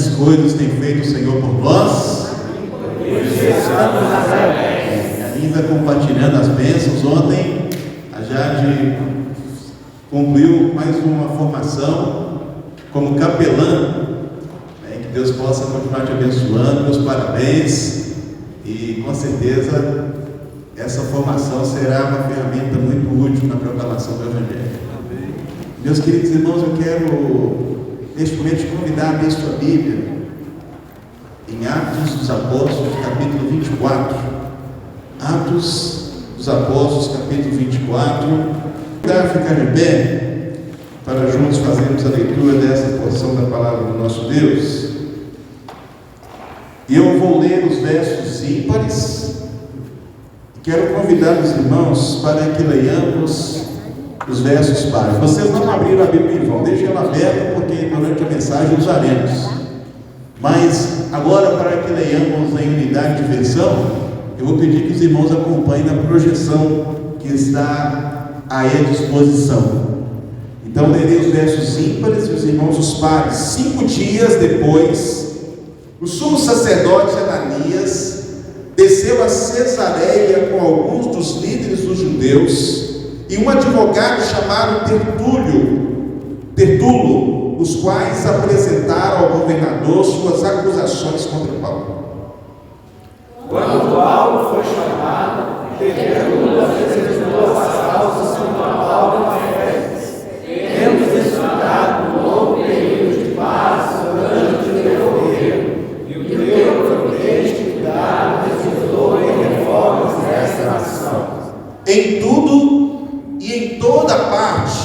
grandes coisas tem feito o Senhor por nós. Ainda compartilhando as bênçãos, ontem a Jade concluiu mais uma formação como capelã. Que Deus possa continuar te abençoando, meus parabéns, e com certeza essa formação será uma ferramenta muito útil na proclamação do Evangelho. Amém. Meus queridos irmãos, eu quero neste momento te convidar a abrir sua Bíblia em Atos dos Apóstolos, capítulo 24. Atos dos Apóstolos, capítulo 24. Vou ficar de pé para juntos fazermos a leitura dessa porção da palavra do nosso Deus. E eu vou ler os versos ímpares. Quero convidar os irmãos para que leiamos os versos pares. Vocês não abriram a Bíblia em vão, deixem ela aberta, porque durante a mensagem usaremos. Mas agora, para que leiamos em unidade de versão, eu vou pedir que os irmãos acompanhem na projeção que está aí à disposição. Então, lerei os versos ímpares e os irmãos os pares. 5 dias depois, o sumo sacerdote Ananias desceu a Cesareia com alguns dos líderes dos judeus e um advogado chamado Tertulo, os quais apresentaram ao governador suas acusações contra Paulo. Quando Paulo foi chamado, Tertulo apresentou as causas contra Paulo em Efésios. Temos estudado um longo período de paz durante o teu governo, e o teu providente cuidado resultou em reformas nesta nação. Em tudo e em toda parte,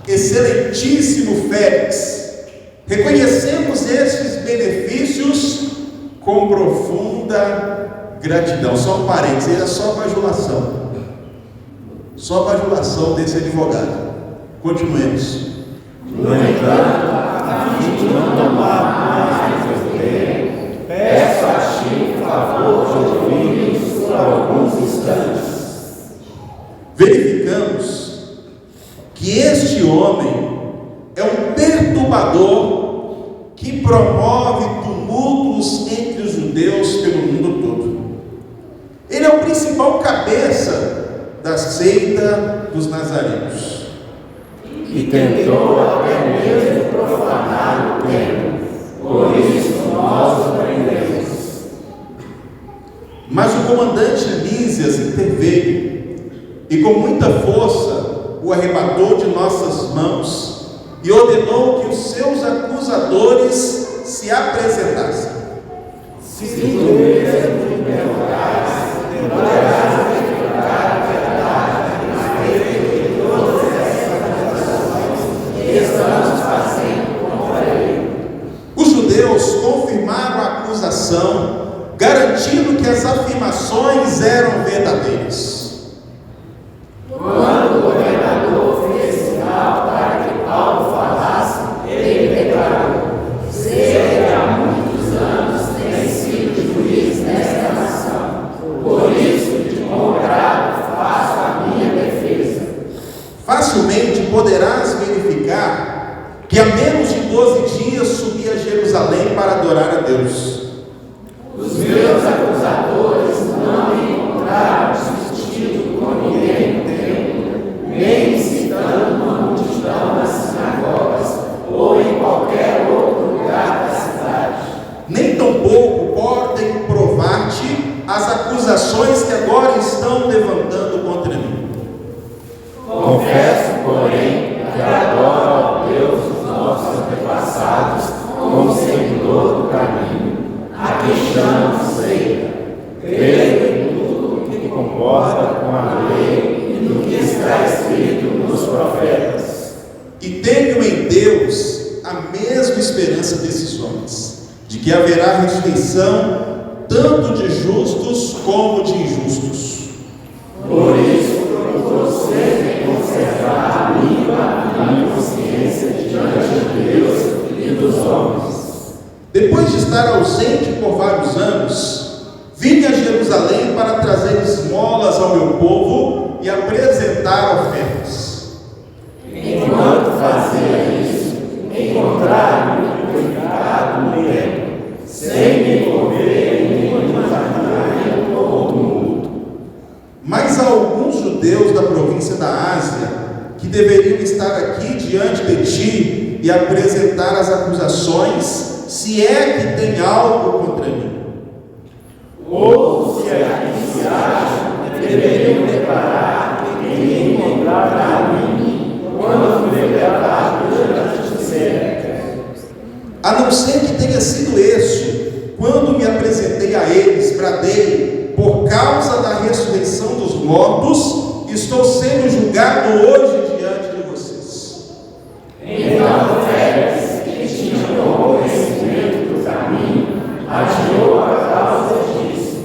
excelentíssimo Félix, reconhecemos estes benefícios com profunda gratidão. Só um parênteses, era só bajulação. Só bajulação desse advogado. Continuemos. No entanto, a fim de não tomar mais do teu tempo, peço a ti o favor de ouvir-nos por alguns instantes. Verificamos que este homem é um perturbador que promove tumultos entre os judeus pelo mundo todo. Ele é o principal cabeça da seita dos nazarenos. E tentou até mesmo profanar o templo. Por isso nós o prendemos. Mas o comandante Lísias interveio e com muita força o arrebatou de nossas mãos e ordenou que os seus acusadores se apresentassem. Se tu mesmo te interrogares, poderás verificar a verdade a respeito de todas essas acusações que estamos fazendo contra ele. Os judeus confirmaram a acusação, garantindo que as afirmações eram verdadeiras. Quando o governador fez sinal para que Paulo falasse, ele declarou: sei que há muitos anos tem sido juiz nesta nação, por isso de bom grado faço a minha defesa. Facilmente poderás verificar que há menos de 12 dias subi a Jerusalém para adorar a Deus. Os meus acusadores não me encontraram discutindo com ninguém no templo, nem incitando uma multidão nas sinagogas ou em qualquer outro lugar da cidade. Nem tampouco podem provar-te as acusações que agora estão levantando contra mim. Confesso, porém, que adoro ao Deus dos nossos antepassados como seguidor do caminho, a que chamam seita. Creio em tudo que concorda com a lei e no que está escrito nos profetas. E tenho em Deus a mesma esperança desses homens, de que haverá ressurreição tanto de justos como de injustos. Por isso, procuro sempre conservar a minha consciência diante de Deus e dos homens. Depois de estar ausente por vários anos, vim a Jerusalém para trazer esmolas ao meu povo e apresentar ofertas. Enquanto fazia isso, encontraram-me purificado no templo, alguns judeus da província da Ásia que deveriam estar aqui diante de ti e apresentar as acusações, se é que tem algo contra mim. Ou se aqui se acham, deveriam declarar que me encontraram a mim quando fui levado diante de César. A não ser que tenha sido este, quando me apresentei a eles, bradei, por causa da ressurreição dos mortos, estou sendo julgado hoje diante de vocês. Então Félix, que tinha bom conhecimento do caminho, adiou a causa disso.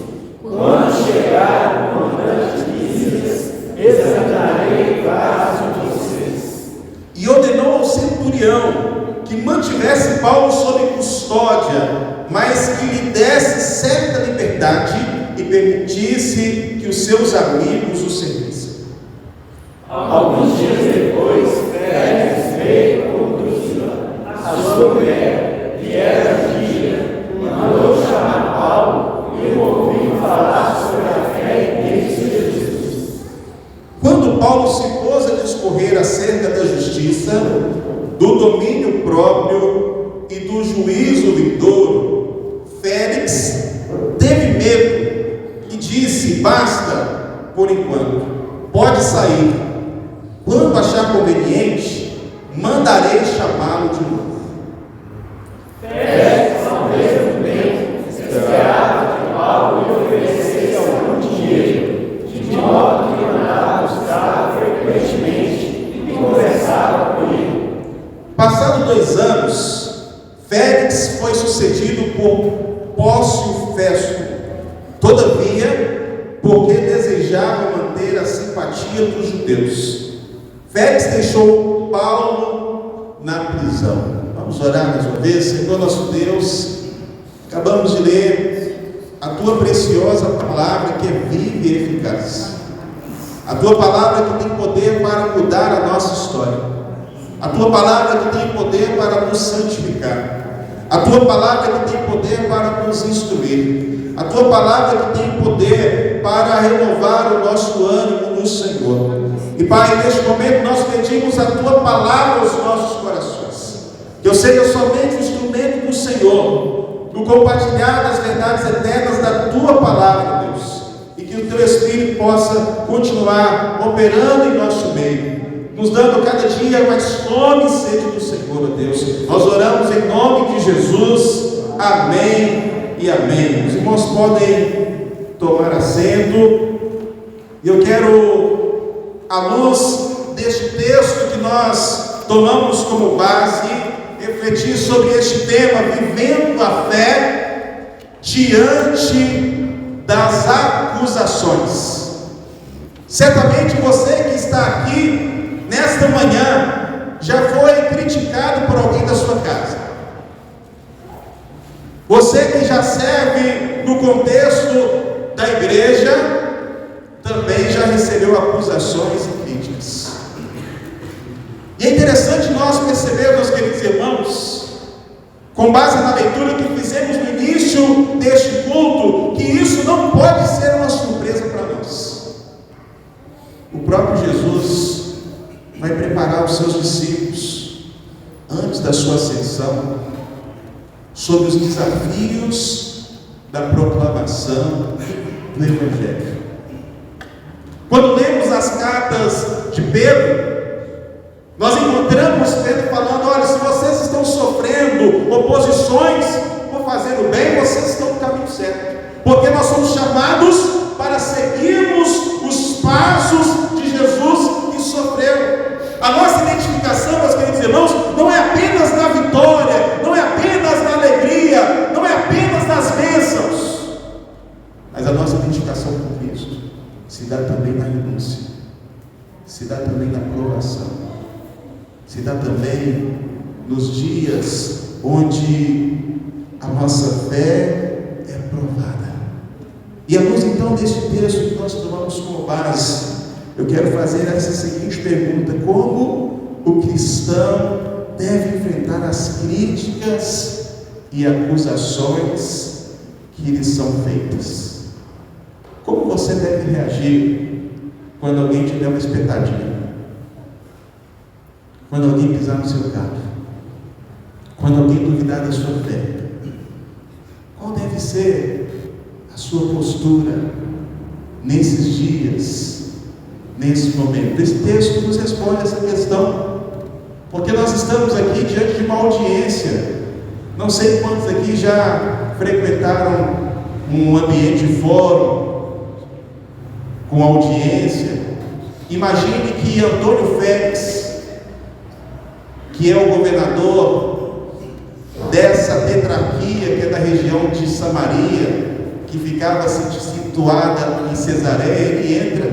Quando chegar o comandante Lísias, examinarei o caso de vocês. E ordenou ao centurião que mantivesse Paulo sob custódia, mas que lhe desse certa liberdade e permitisse que os seus amigos o servissem. Alguns dias depois, Félix veio com Drusila, a sua mulher, que era judia, mandou chamar Paulo e o ouviu falar sobre a fé em Cristo Jesus. Quando Paulo se pôs a discorrer acerca da justiça, do domínio próprio e do juízo vindouro, Félix teve medo e disse: basta, por enquanto, pode sair. Quando achar conveniente, mandarei chamá-lo de novo. Félix, ao mesmo tempo, esperava que Paulo lhe oferecesse algum dinheiro, de modo que mandava buscar frequentemente e conversava com ele. Passados 2 anos, Félix foi sucedido por Pórcio Festo. Todavia, porque desejava manter a simpatia dos judeus, Félix deixou Paulo na prisão. Vamos orar mais uma vez. Senhor nosso Deus, acabamos de ler a Tua preciosa palavra que é viva e eficaz. A Tua palavra que tem poder para mudar a nossa história. A Tua palavra que tem poder para nos santificar. A Tua palavra que tem poder para nos instruir. A Tua palavra que tem poder para renovar o nosso ânimo no Senhor. E Pai, neste momento nós pedimos a Tua palavra aos nossos corações. Que eu seja somente o instrumento do Senhor, no compartilhar das verdades eternas da Tua palavra, Deus. E que o Teu Espírito possa continuar operando em nosso meio, nos dando cada dia mais fome e sede do Senhor, ó Deus. Nós oramos em nome de Jesus. Amém e amém. Os irmãos podem tomar assento. E eu quero, à luz deste texto que nós tomamos como base, refletir sobre este tema: vivendo a fé diante das acusações. Certamente você que está aqui nesta manhã já foi criticado por alguém da sua casa. Você que já serve no contexto da igreja também já recebeu acusações e críticas. E é interessante nós percebermos, queridos irmãos, com base na leitura que fizemos no início deste culto, que isso não pode ser uma surpresa para nós. O próprio Jesus vai preparar os seus discípulos antes da sua ascensão sobre os desafios da proclamação do Evangelho. Quando lemos as cartas de Pedro, nós encontramos Pedro falando: olha, se vocês estão sofrendo oposições por fazer o bem, vocês estão no caminho certo, porque nós somos chamados para seguirmos os passos de Jesus que sofreu. A nossa identificação, meus queridos irmãos, não é apenas na vitória, não é apenas na alegria, não é apenas nas bênçãos, mas a nossa identificação com Cristo se dá também na renúncia, se dá também na provação, se dá também nos dias onde a nossa fé é provada. E à luz então deste texto que nós tomamos como base, eu quero fazer essa seguinte pergunta: como o cristão deve enfrentar as críticas e acusações que lhe são feitas? Como você deve reagir quando alguém te der uma espetadinha, quando alguém pisar no seu carro, quando alguém duvidar da sua fé? Qual deve ser a sua postura nesses dias, nesse momento? Esse texto nos responde essa questão, porque nós estamos aqui diante de uma audiência. Não sei quantos aqui já frequentaram um ambiente de fórum com audiência. Imagine que Antônio Félix, que é o governador dessa tetrarquia, que é da região de Samaria, que ficava situada em Cesareia, ele entra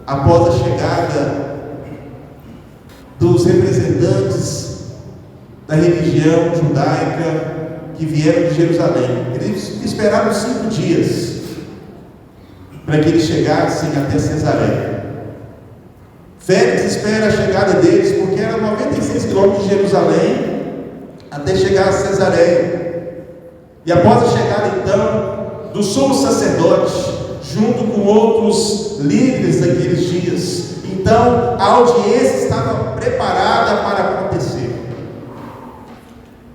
após a chegada dos representantes da religião judaica que vieram de Jerusalém. Eles esperaram 5 dias para que eles chegassem até Cesareia. Félix espera a chegada deles, porque era 96 quilômetros de Jerusalém até chegar a Cesareia. E após a chegada então do sumo sacerdote, junto com outros líderes daqueles dias, então a audiência estava preparada para acontecer.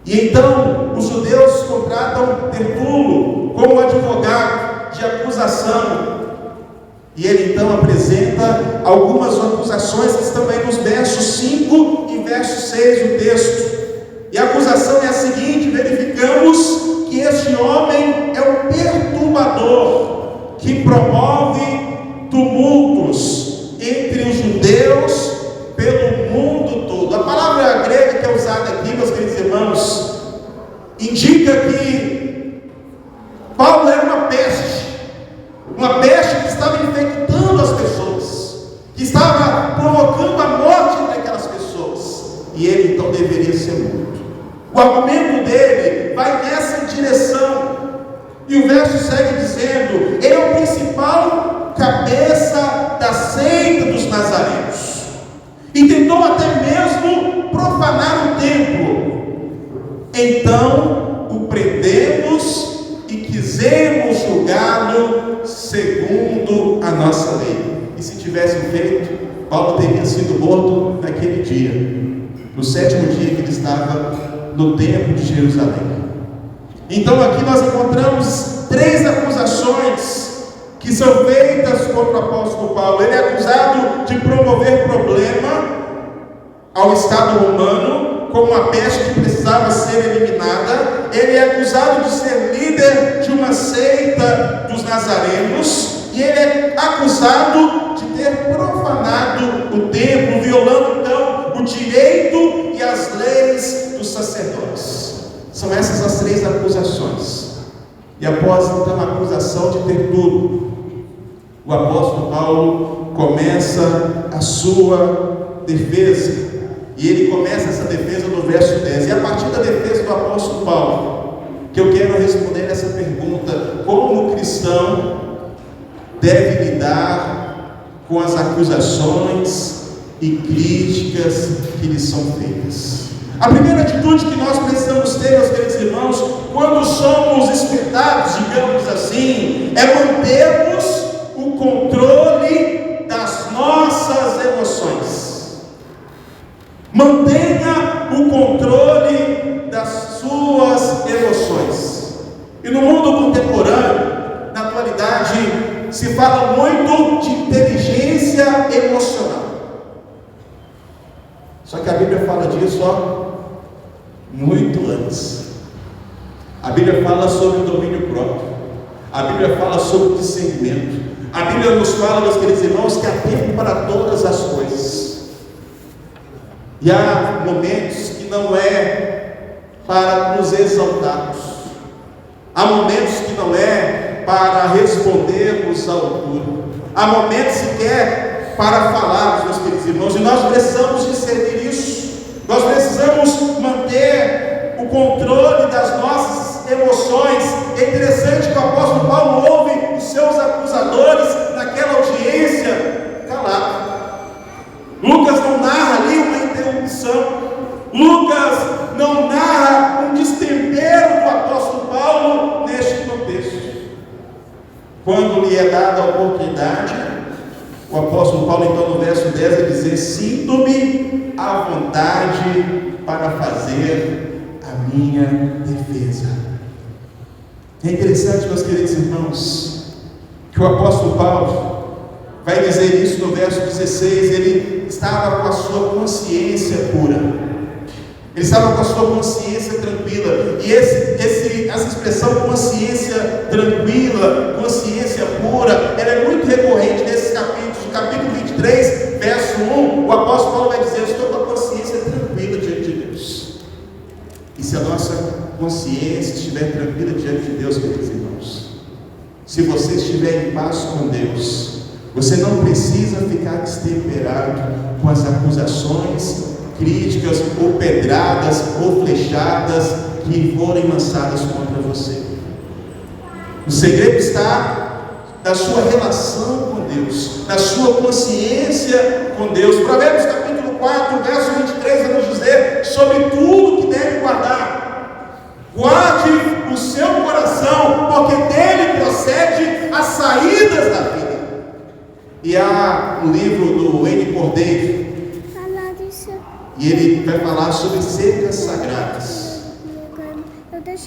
E então os judeus contratam Tertulo como advogado de acusação, e ele então apresenta algumas acusações que estão aí nos versos 5 e verso 6 do texto. E a acusação é a seguinte: verificamos que este homem é um perturbador que promove tumultos entre os judeus pelo mundo todo. A palavra grega que é usada aqui, meus queridos irmãos, indica que Paulo era uma peste que estava infectando as pessoas, que estava provocando a morte entre aquelas pessoas, e ele então deveria ser morto. O argumento dele vai nessa direção, e o verso segue dizendo: ele é o principal cabeça da seita dos nazarenos, e tentou até mesmo profanar o templo. Então o prendemos e quisemos julgá-lo segundo a nossa lei. E se tivessem feito, Paulo teria sido morto naquele dia, no 7º dia que ele estava no templo de Jerusalém. Então aqui nós encontramos 3 acusações que são feitas contra o apóstolo Paulo. Ele é acusado de promover problema ao Estado romano, como uma peste que precisava ser eliminada. Ele é acusado de ser líder de uma seita dos nazarenos, e ele é acusado de ter profanado o templo, violando então o direito e as leis dos sacerdotes. São essas as 3 acusações. E após então a acusação de Tertulo, o apóstolo Paulo começa a sua defesa. E ele começa essa defesa no verso 10. E a partir da defesa do apóstolo Paulo, que eu quero responder essa pergunta: como o cristão deve lidar com as acusações e críticas que lhe são feitas? A primeira atitude que nós precisamos ter, meus queridos irmãos, quando somos espetados, digamos assim, é mantermos o controle das nossas emoções. Mantenha o controle das suas emoções. E no mundo contemporâneo, na atualidade, se fala muito de inteligência emocional. Só que a Bíblia fala disso muito antes. A Bíblia fala sobre o domínio próprio. A Bíblia fala sobre o discernimento. A Bíblia nos fala, meus queridos irmãos, que há tempo para todas as coisas. E há momentos que não é para nos exaltarmos. Há momentos que não é para respondermos à altura. Há momentos sequer para falarmos, meus queridos irmãos. E nós precisamos discernir isso. Nós precisamos manter o controle das nossas emoções. É interessante que o apóstolo Paulo ouve os seus acusadores naquela audiência calado. Lucas não narra ali uma interrupção. Lucas não narra um destempero do apóstolo Paulo neste contexto. Quando lhe é dada a oportunidade, O apóstolo Paulo, então, no verso 10, vai dizer: sinto-me à vontade para fazer a minha defesa. É interessante, meus queridos irmãos, que o apóstolo Paulo vai dizer isso no verso 16. Ele estava com a sua consciência pura, ele estava com a sua consciência tranquila. E essa expressão consciência tranquila, consciência pura, ela é muito recorrente nesses capítulos. No capítulo 23, verso 1, o apóstolo Paulo vai dizer: eu estou com a consciência tranquila diante de Deus. E se a nossa consciência estiver tranquila diante de Deus, queridos irmãos, se você estiver em paz com Deus, você não precisa ficar destemperado com as acusações, críticas, ou pedradas, ou flechadas que forem lançadas contra você. O segredo está na sua relação com Deus, na sua consciência com Deus. Provérbios capítulo 4, verso 23, vai nos dizer sobre tudo que deve guardar. Guarde o seu coração, porque dele procede as saídas da vida. E há um livro do N. Cordeiro, e ele vai falar sobre cercas sagradas.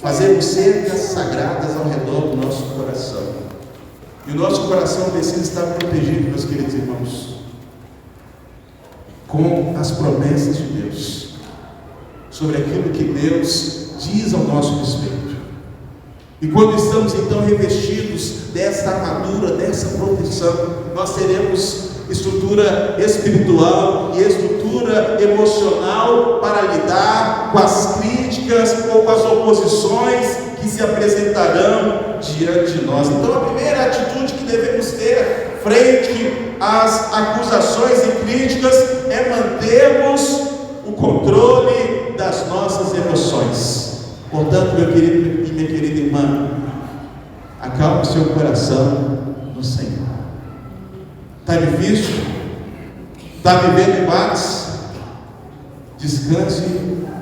Fazemos cercas sagradas ao redor do nosso coração. E o nosso coração precisa estar protegido, meus queridos irmãos, com as promessas de Deus, sobre aquilo que Deus diz ao nosso respeito. E quando estamos então revestidos dessa armadura, dessa proteção, nós teremos estrutura espiritual e estrutura emocional para lidar com as críticas ou com as oposições que se apresentarão diante de nós. Então, a primeira atitude que devemos ter frente às acusações e críticas é mantermos o controle das nossas emoções. Portanto, meu querido e minha querida irmã, acalme o seu coração no Senhor. Está difícil? Está vivendo embates? Descanse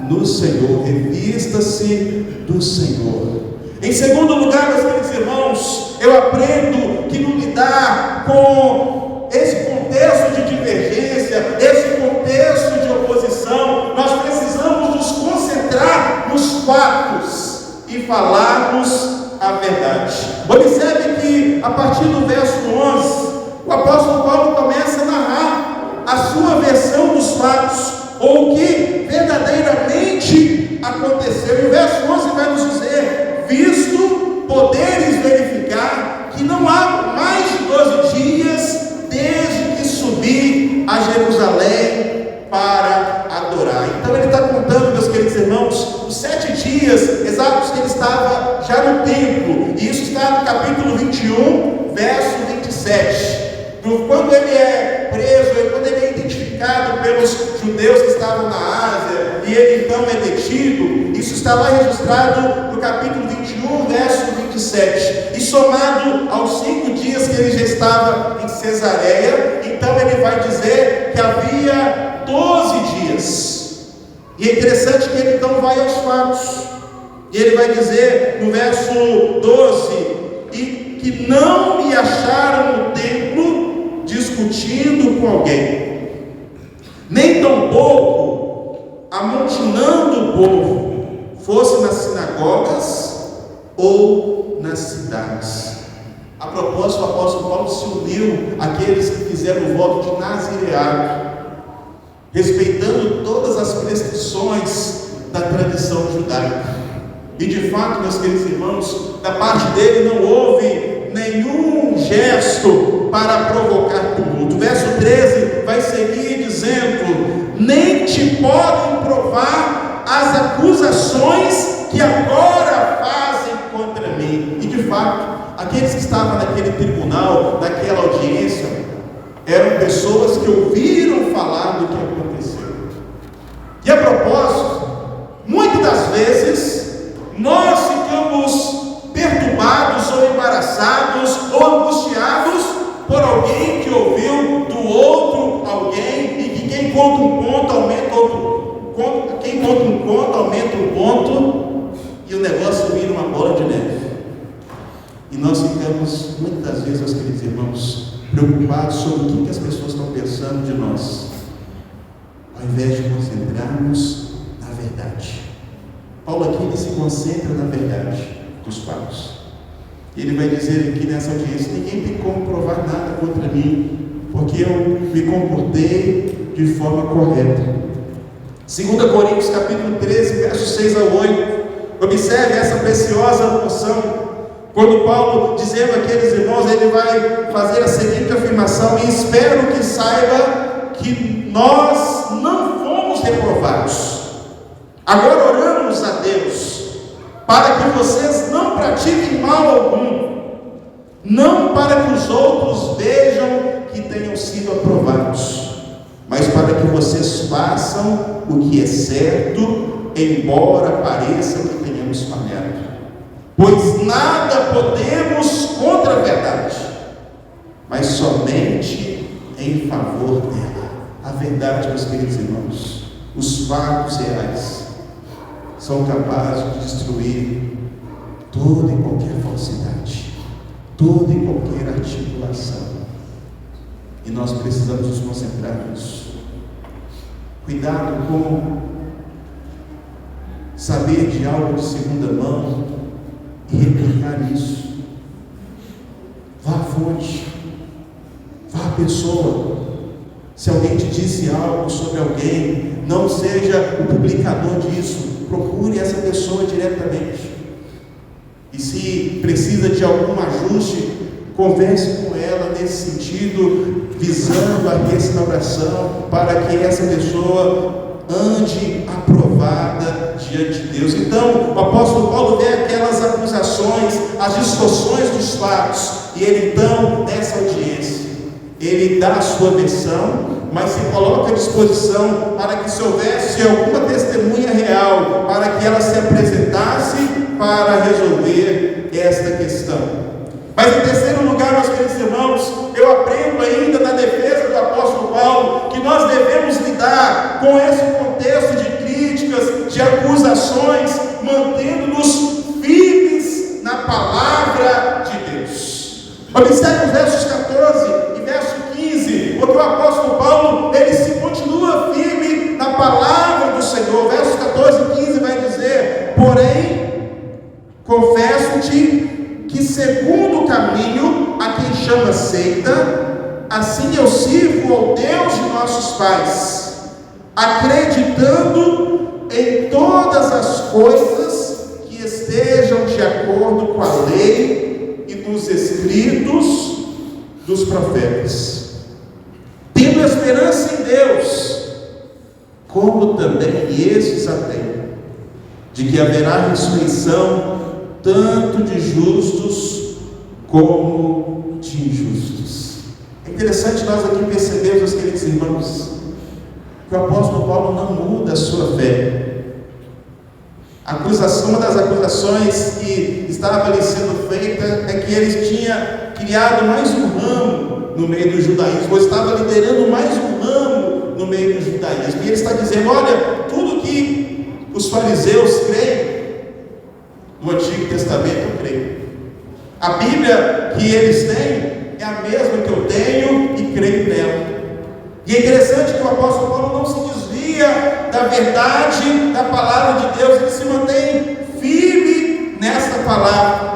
no Senhor, revista-se do Senhor. Em segundo lugar, meus queridos irmãos, eu aprendo que no lidar com esse contexto de divergência, esse contexto de oposição, nós precisamos nos concentrar nos fatos e falarmos a verdade. Observe que a partir do verso 11, o apóstolo Paulo começa a narrar a sua versão dos fatos, ou o que verdadeiramente aconteceu. E o verso 11 vai nos dizer: visto poderes verificar que não há mais de 12 dias desde que subi a Jerusalém para adorar. Então ele está contando, meus queridos irmãos, os 7 dias exatos que ele estava já no templo. E isso está no capítulo 21, verso 27. Quando ele é preso, quando ele é identificado pelos judeus que estavam na Ásia, e ele então é detido, isso está lá registrado no capítulo 21, verso 27. E somado aos 5 dias que ele já estava em Cesareia, então ele vai dizer que havia 12 dias. E é interessante que ele então vai aos fatos. E ele vai dizer no verso 12: e que não me acharam no templo discutindo com alguém, nem tampouco amontinando o povo, fosse nas sinagogas ou nas cidades. A propósito, o apóstolo Paulo se uniu àqueles que fizeram o voto de nazireado, respeitando todas as prescrições da tradição judaica. E de fato, meus queridos irmãos, da parte dele não houve nenhum gesto para provocar tumulto. O verso 13 vai seguir dizendo: nem te podem provar as acusações que agora fazem contra mim. E de fato, aqueles que estavam naquele tribunal, naquela audiência, eram pessoas que ouviram falar do que aconteceu. E a propósito, muitas das vezes nós ficamos perturbados ou embaraçados ou angustiados por alguém que ouviu do outro alguém, e que quem conta um conto aumenta outro, quem conta um conto aumenta um ponto, e o negócio vira uma bola de neve. E nós ficamos muitas vezes, meus queridos irmãos, preocupados sobre o que as pessoas estão pensando de nós, ao invés de concentrarmos na verdade. Paulo aqui ele se concentra na verdade dos fatos. Ele vai dizer aqui nessa audiência: ninguém tem como provar nada contra mim, porque eu me comportei de forma correta. 2 Coríntios capítulo 13, versos 6 a 8. Observe essa preciosa noção. Quando Paulo, dizendo àqueles irmãos, ele vai fazer a seguinte afirmação: e espero que saiba que nós não fomos reprovados. Agora oramos a Deus para que vocês não pratiquem mal algum, não para que os outros vejam que tenham sido aprovados, mas para que vocês façam o que é certo, embora pareça que tenhamos falhado. Pois nada podemos contra a verdade, mas somente em favor dela. A verdade, meus queridos irmãos, os fatos reais, são capazes de destruir toda e qualquer falsidade, toda e qualquer articulação. E nós precisamos nos concentrar nisso. Cuidado com saber de algo de segunda mão e replicar isso. Vá à fonte, vá à pessoa. Se alguém te disse algo sobre alguém, não seja o publicador disso. Procure essa pessoa diretamente. E se precisa de algum ajuste, converse com ela nesse sentido, visando a restauração, para que essa pessoa ande aprovada diante de Deus. Então, o apóstolo Paulo vê aquelas acusações, as distorções dos fatos, e ele então, nessa audiência, ele dá a sua versão, mas se coloca à disposição para que se houvesse alguma testemunha real, para que ela se apresentasse para resolver esta questão. Mas em terceiro lugar, meus queridos irmãos, eu aprendo ainda na defesa do apóstolo Paulo que nós devemos lidar com esse contexto de críticas, de acusações, mantendo-nos firmes na palavra de Deus. Observe os versos 14 e verso 15, porque o apóstolo Paulo, ele se continua firme na palavra do Senhor. Versos 14 e 15 vai dizer: porém, confesso-te que segundo o caminho a quem chama seita, assim eu sirvo ao Deus de nossos pais, acreditando em todas as coisas que estejam de acordo com a lei e dos escritos dos profetas, tendo esperança em Deus, como também esses a têm, de que haverá ressurreição tanto de justos como de injustos. É interessante nós aqui percebermos, meus queridos irmãos, que o apóstolo Paulo não muda a sua fé. Uma das acusações que estava ali sendo feita é que ele tinha criado mais um ramo no meio do judaísmo, ou estava liderando mais um ramo no meio do judaísmo. E ele está dizendo: olha, tudo que os fariseus creem no Antigo Testamento, eu creio. A Bíblia que eles têm é a mesma que eu tenho e creio nela. E é interessante que o apóstolo Paulo não se desvia da verdade da palavra de Deus, ele se mantém firme nessa palavra.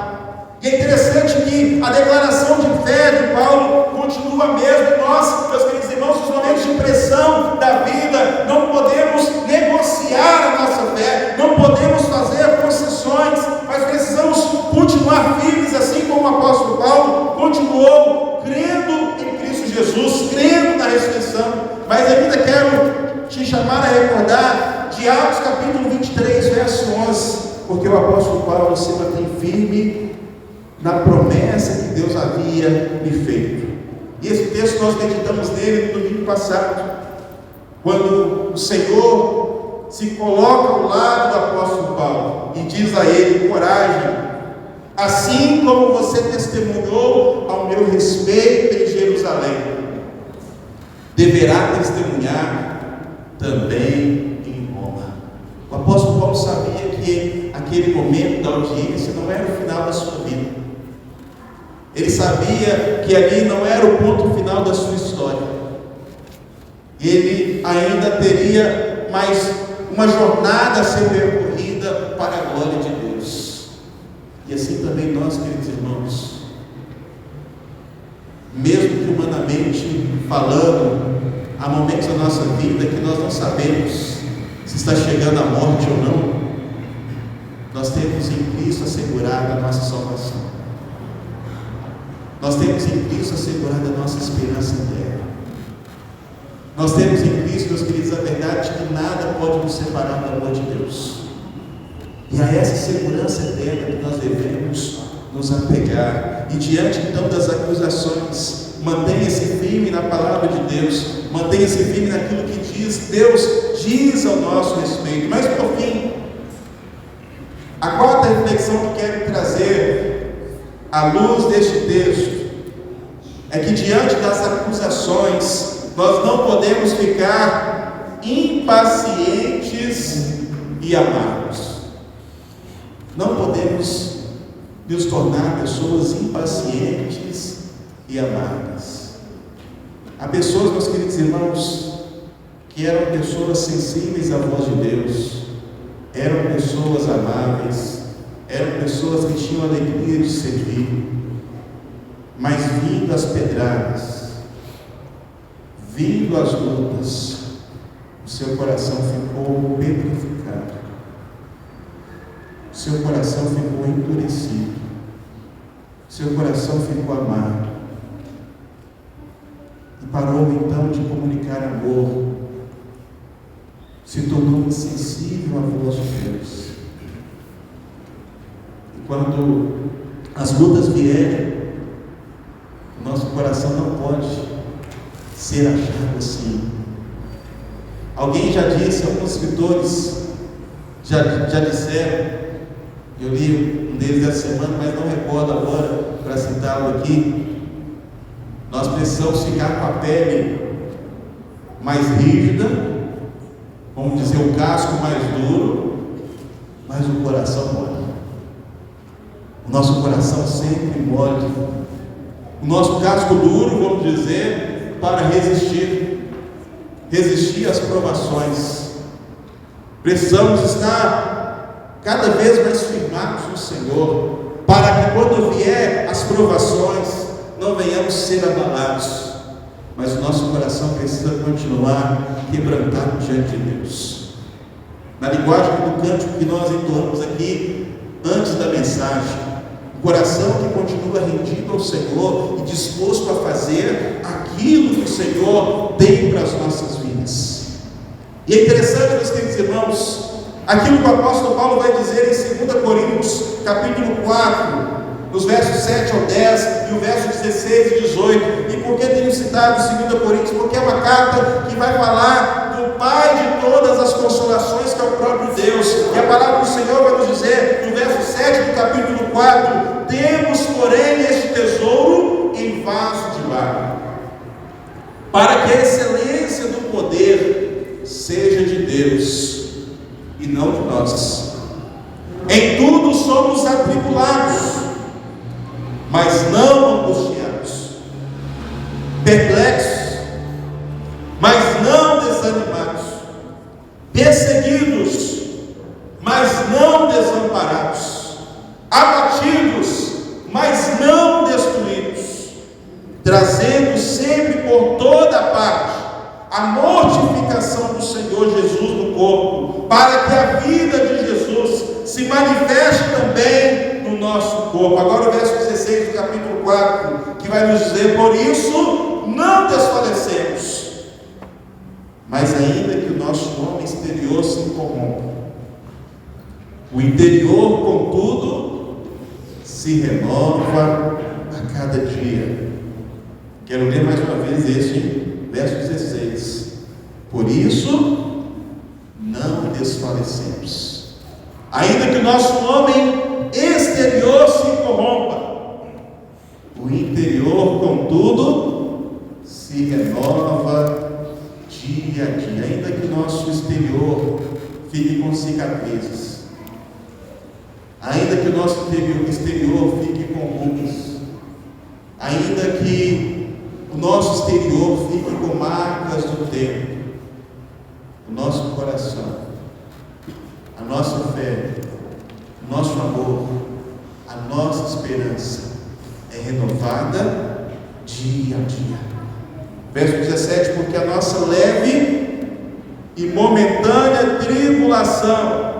E é interessante que a declaração de fé de Paulo continua mesmo. Nós, meus queridos irmãos, nos momentos de pressão da vida, não podemos negociar a nossa fé, não podemos fazer concessões, mas precisamos continuar firmes, assim como o apóstolo Paulo continuou, crendo em Cristo Jesus, crendo na ressurreição. Mas ainda quero te chamar a recordar de Atos capítulo 23, verso 11, porque o apóstolo Paulo se mantém firme na promessa que Deus havia lhe feito. E esse texto nós meditamos nele no domingo passado, quando o Senhor se coloca ao lado do apóstolo Paulo e diz a ele: coragem, assim como você testemunhou ao meu respeito em Jerusalém, deverá testemunhar também em Roma. O apóstolo Paulo sabia que aquele momento da audiência não era o final da sua vida. Ele sabia que ali não era o ponto final da sua história. Ele ainda teria mais uma jornada a ser percorrida para a glória de Deus. E assim também nós, queridos irmãos, mesmo que humanamente falando, há momentos da nossa vida que nós não sabemos se está chegando a morte ou não, nós temos em Cristo assegurada a nossa salvação. Nós temos em Cristo assegurada a nossa esperança eterna. Nós temos em Cristo, meus queridos, a verdade de que nada pode nos separar do amor de Deus. E a essa segurança eterna que nós devemos nos apegar. E diante então das acusações, mantenha-se firme na palavra de Deus, mantenha-se firme naquilo que Deus diz ao nosso respeito. Mas por fim, a quarta reflexão que quero trazer à luz deste texto é que diante das acusações nós não podemos ficar impacientes e amargos. Não podemos nos tornar pessoas impacientes e amargas. Há pessoas, meus queridos irmãos, que eram pessoas sensíveis à voz de Deus, eram pessoas amáveis, eram pessoas que tinham alegria de servir, mas vindo as pedradas, vindo as lutas, o seu coração ficou petrificado, o seu coração ficou endurecido, o seu coração ficou amargo, e parou então de comunicar amor, se tornou insensível à voz de Deus. E quando as lutas vierem, o nosso coração não pode ser achado assim. Alguém já disse, alguns escritores já disseram, eu li um deles essa semana, mas não recordo agora para citá-lo aqui. Nós precisamos ficar com a pele mais rígida, vamos dizer, o casco mais duro, mas o coração mole. O nosso coração sempre mole. O nosso casco duro, vamos dizer, para resistir às provações. Precisamos estar cada vez mais firmados no Senhor, para que quando vier as provações, não venhamos ser abalados, mas o nosso coração precisa continuar quebrantado diante de Deus. Na linguagem do cântico que nós entoamos aqui, antes da mensagem, um coração que continua rendido ao Senhor e disposto a fazer aquilo que o Senhor tem para as nossas vidas. E é interessante, meus queridos irmãos, aquilo que o apóstolo Paulo vai dizer em 2 Coríntios, capítulo 4, nos versos 7 ao 10 e o verso 16 e 18. E por que tenho citado 2 Coríntios? Porque é uma carta que vai falar do Pai de todas as consolações, que é o próprio Deus. E a palavra do Senhor vai nos dizer, no verso 7 do capítulo 4, temos, porém, este tesouro em vaso de barro, para que a excelência do poder seja de Deus e não de nós. Em tudo somos atribulados, mas não angustiados, perplexos, mas não desanimados, perseguidos, mas não desamparados, abatidos, mas não destruídos, trazendo sempre por toda parte a mortificação do Senhor Jesus no corpo, para que a vida de Jesus se manifeste também no nosso corpo. Agora o verso 16 do capítulo 4, que vai nos dizer, por isso não desfalecemos, mas ainda que o nosso homem exterior se corrompa, o interior, contudo, se renova a cada dia. Quero ler mais uma vez este verso 16. Por isso não desfalecemos, ainda que o nosso homem exterior se corrompa, o interior, contudo, se renova dia a dia. Ainda que o nosso exterior fique com cicatrizes, ainda que o nosso exterior fique com rugas, ainda que o nosso exterior fique com marcas do tempo, o nosso coração, a nossa fé, o nosso amor, a nossa esperança é renovada dia a dia. Verso 17: porque a nossa leve e momentânea tribulação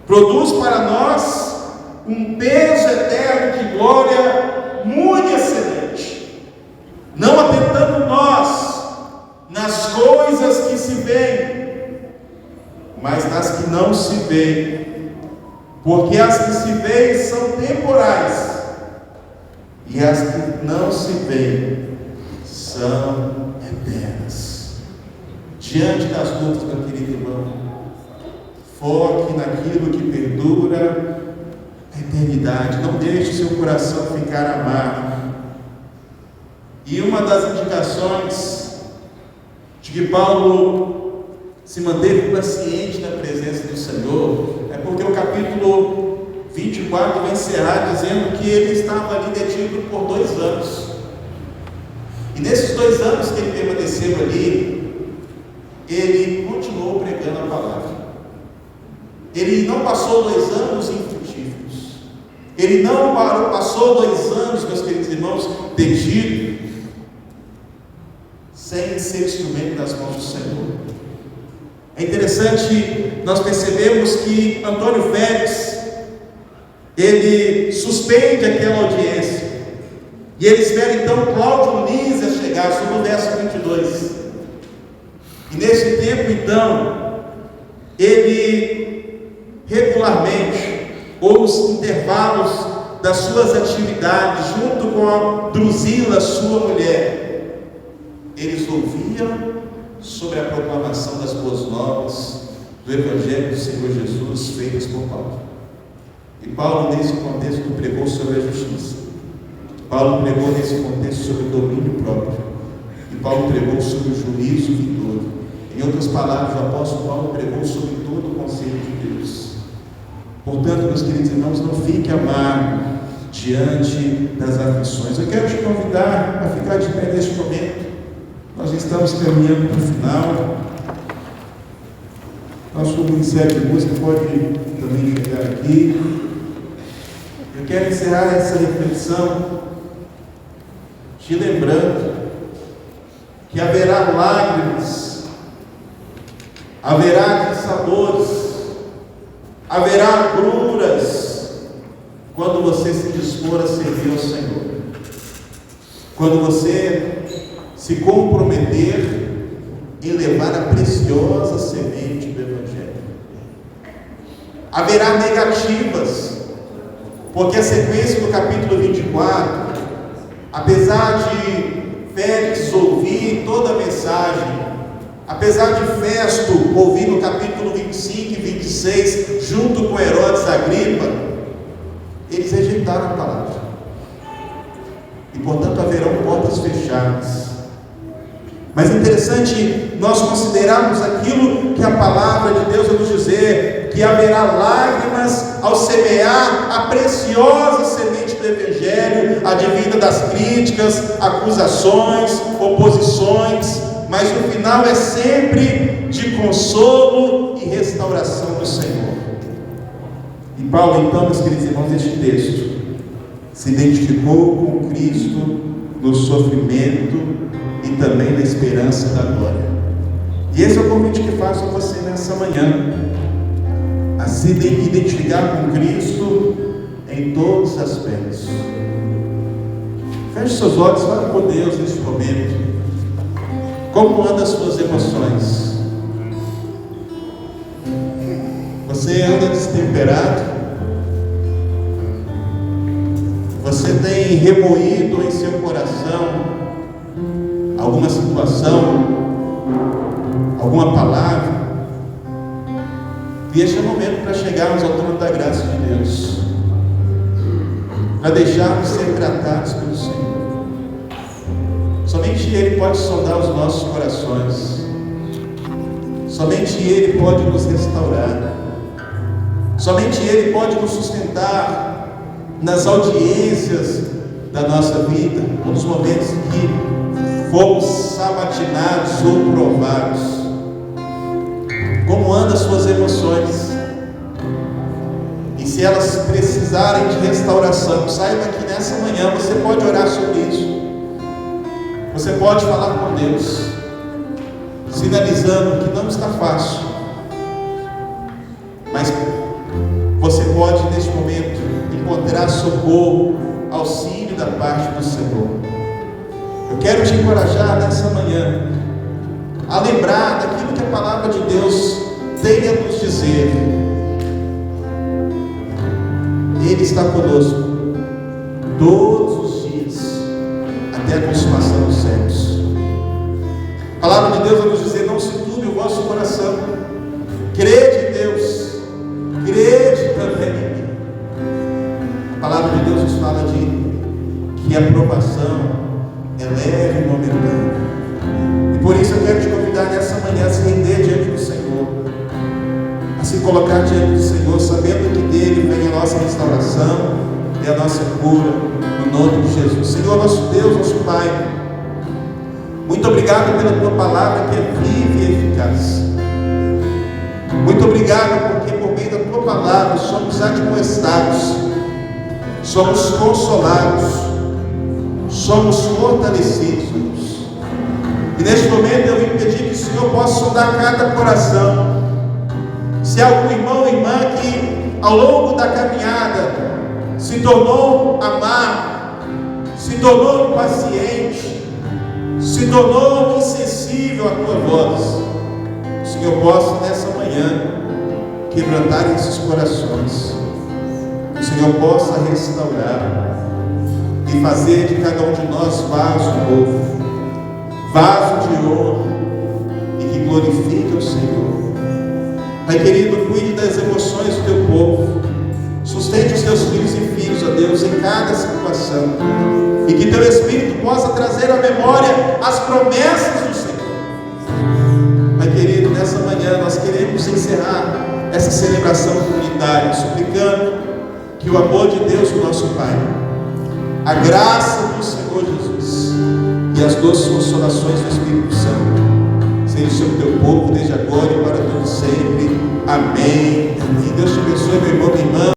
produz para nós um peso eterno de glória muito excelente, não atentando nós nas coisas que se veem, mas nas que não se veem, porque as que se veem são temporais, e as que não se veem são eternas. Diante das lutas, meu querido irmão, foque naquilo que perdura a eternidade. Não deixe seu coração ficar amargo. E uma das indicações de que Paulo se manteve paciente na presença do Senhor é porque o capítulo 24 vai encerrar dizendo que ele estava ali detido por 2 anos. E nesses 2 anos que ele permaneceu ali, ele continuou pregando a palavra. Ele não passou 2 anos infrutíferos. Ele não passou 2 anos, meus queridos irmãos, detido, sem ser instrumento das mãos do Senhor. É interessante, nós percebemos que Antônio Félix, ele suspende aquela audiência, e ele espera então Cláudio Lísias chegar, sobre o verso 22. E nesse tempo então, ele regularmente, ou os intervalos das suas atividades, junto com a Drusila, sua mulher, eles ouviam sobre a proclamação das boas novas do Evangelho do Senhor Jesus, feitas por Paulo. E Paulo, nesse contexto, pregou sobre a justiça. Paulo pregou nesse contexto sobre o domínio próprio. E Paulo pregou sobre o juízo vindouro. Em outras palavras, o apóstolo Paulo pregou sobre todo o conselho de Deus. Portanto, meus queridos irmãos, não fique amargo diante das aflições. Eu quero te convidar a ficar de pé neste momento. Nós estamos caminhando para o final. Nosso Ministério de Música pode também chegar aqui. Eu quero encerrar essa reflexão te lembrando que haverá lágrimas, haverá sabores, haverá agruras quando você se dispor a servir ao Senhor, quando você se comprometer em levar a preciosa semente do Evangelho. Haverá negativas, porque a sequência do capítulo 24, apesar de Félix ouvir toda a mensagem, apesar de Festo ouvir no capítulo 25 e 26, junto com Herodes Agripa, eles rejeitaram a palavra. E portanto haverão portas fechadas. Mas é interessante nós considerarmos aquilo que a palavra de Deus vai nos dizer, que haverá lágrimas ao semear a preciosa semente do Evangelho, advinda das críticas, acusações, oposições, mas o final é sempre de consolo e restauração do Senhor. E Paulo, então, meus queridos irmãos, neste texto, se identificou com Cristo no sofrimento e também na esperança da glória. E esse é o convite que faço a você nessa manhã, a se identificar com Cristo em todos os aspectos. Feche seus olhos, fale com Deus neste momento. Como andam as suas emoções? Você anda destemperado? Você tem remoído em seu coração alguma situação, alguma palavra? E este é o momento para chegarmos ao trono da graça de Deus, para deixarmos ser tratados pelo Senhor. Somente Ele pode sondar os nossos corações, somente Ele pode nos restaurar, somente Ele pode nos sustentar nas audiências da nossa vida, um dos momentos em que fomos sabatinados ou provados. Como andam as suas emoções? E se elas precisarem de restauração, saiba que nessa manhã você pode orar sobre isso. Você pode falar com Deus, sinalizando que não está fácil, mas você pode neste momento encontrar socorro, auxílio da parte do Senhor. Eu quero te encorajar nessa manhã a lembrar daquilo que a palavra de Deus tem a nos dizer. Ele está conosco todos os dias até a consumação dos séculos. A palavra de Deus vai nos dizer: não se turbe o vosso coração, crede em Deus, crede também em mim. A palavra de Deus nos fala de que a provação é leve e momentânea. E por isso eu quero te convidar nessa manhã a se render diante do Senhor, a se colocar diante do Senhor, sabendo que dele vem a nossa restauração e a nossa cura, no nome de Jesus. Senhor, nosso Deus, nosso Pai, muito obrigado pela tua palavra que é viva e eficaz. Muito obrigado porque por meio da tua palavra somos admoestados, somos consolados, somos fortalecidos, Deus. E neste momento eu vim pedir que o Senhor possa sondar cada coração. Se há algum irmão ou irmã que ao longo da caminhada se tornou amargo, se tornou impaciente, se tornou insensível à tua voz, o Senhor possa nessa manhã quebrantar esses corações, o Senhor possa restaurar e fazer de cada um de nós vaso novo, vaso de honra e que glorifique o Senhor. Pai querido, cuide das emoções do teu povo, sustente os teus filhos e filhos, ó Deus, em cada situação, e que teu Espírito possa trazer à memória as promessas do Senhor. Pai querido, nessa manhã nós queremos encerrar essa celebração comunitária, suplicando que o amor de Deus, o nosso Pai, a graça do Senhor Jesus e as doces consolações do Espírito Santo seja sobre o teu povo, desde agora e para todo sempre. Amém. E Deus te abençoe, meu irmão, minha irmã.